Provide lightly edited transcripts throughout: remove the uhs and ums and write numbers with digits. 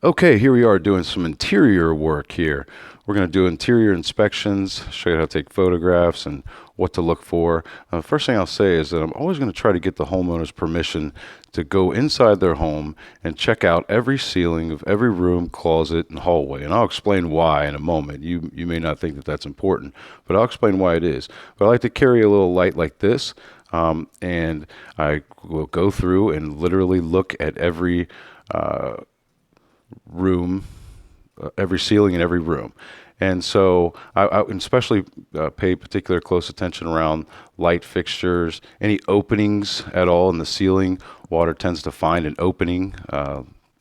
Okay, here we are doing some interior work here. We're going to do interior inspections, show you how to take photographs and what to look for. First thing I'll say is that I'm always going to try to get the homeowner's permission to go inside their home and check out every ceiling of every room, closet, and hallway. And I'll explain why in a moment. You may not think that that's important, but I'll explain why it is. But I like to carry a little light like this, and I will go through and literally look at every room, every ceiling in every room. And so I especially pay particular close attention around light fixtures, any openings at all in the ceiling. Water tends to find an opening,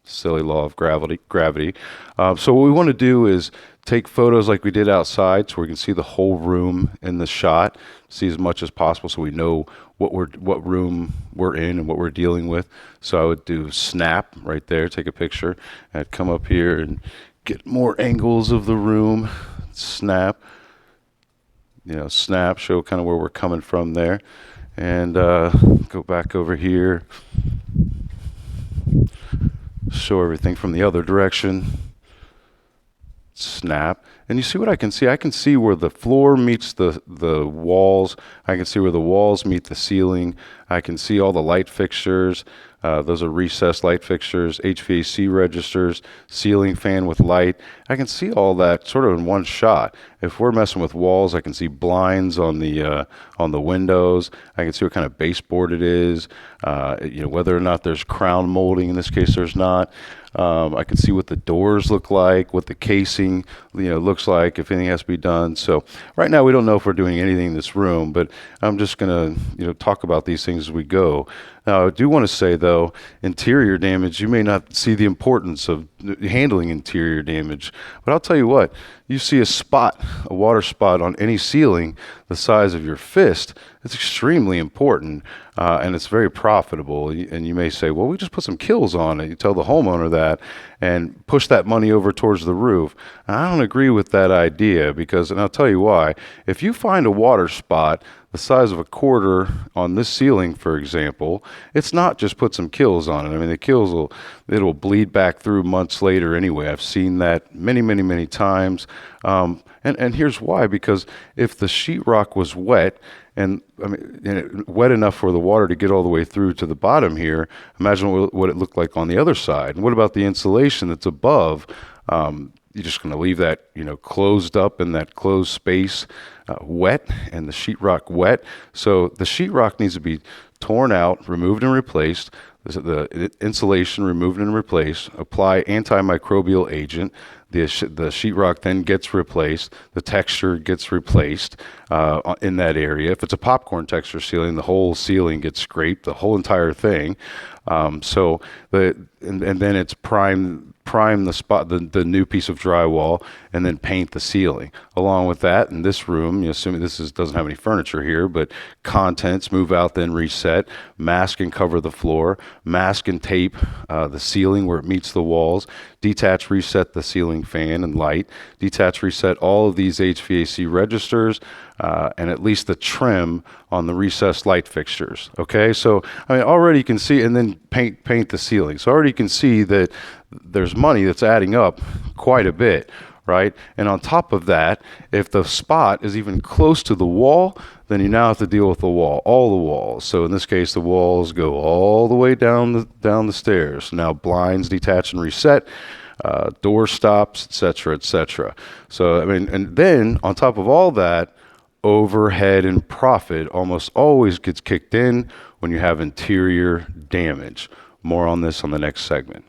silly law of gravity. So what we want to do is take photos like we did outside so we can see the whole room in the shot, see as much as possible so we know what room we're in and what we're dealing with. So I would do snap right there, take a picture. I'd come up here and get more angles of the room, snap, snap, show kind of where we're coming from there. And go back over here, show everything from the other direction, snap. And you see what I can see? I can see where the floor meets the walls. I can see where the walls meet the ceiling. I can see all the light fixtures. Those are recessed light fixtures, HVAC registers, ceiling fan with light. I can see all that sort of in one shot. If we're messing with walls, I can see blinds on the windows. I can see what kind of baseboard it is. Whether or not there's crown molding. In this case, there's not. I can see what the doors look like, what the casing looks like, if anything has to be done. So right now we don't know if we're doing anything in this room, but I'm just going to talk about these things as we go. Now I do want to say though, interior damage, you may not see the importance of handling interior damage, but I'll tell you what, you see a water spot on any ceiling the size of your fist, it's extremely important, and it's very profitable. And you may say, well, we just put some kills on it. You tell the homeowner that and push that money over towards the roof. And I don't agree with that idea and I'll tell you why. If you find a water spot the size of a quarter on this ceiling, for example, it's not just put some kills on it. I mean, the kills it'll bleed back through months later anyway. I've seen that many times. And here's why, because if the sheetrock was wet, wet enough for the water to get all the way through to the bottom here, imagine what it looked like on the other side. And what about the insulation that's above? You're just going to leave that, closed up in that closed space, wet, and the sheetrock wet. So the sheetrock needs to be torn out, removed and replaced. The insulation removed and replaced. Apply antimicrobial agent. The sheetrock then gets replaced. The texture gets replaced in that area. If it's a popcorn texture ceiling, the whole ceiling gets scraped, the whole entire thing. And then it's prime the spot, the new piece of drywall, and then paint the ceiling. Along with that, in this room, assuming doesn't have any furniture here, but contents, move out, then reset, mask and cover the floor, mask and tape the ceiling where it meets the walls, detach, reset the ceiling fan and light, detach, reset all of these HVAC registers, and at least the trim on the recessed light fixtures. Okay, so already you can see, and then paint the ceiling. So already you can see that there's money that's adding up quite a bit, right? And on top of that, if the spot is even close to the wall, then you now have to deal with the wall, all the walls. So in this case, the walls go all the way down the stairs. Now blinds detach and reset, door stops, etc., etc. So and then on top of all that, overhead and profit almost always gets kicked in when you have interior damage. More on this on the next segment.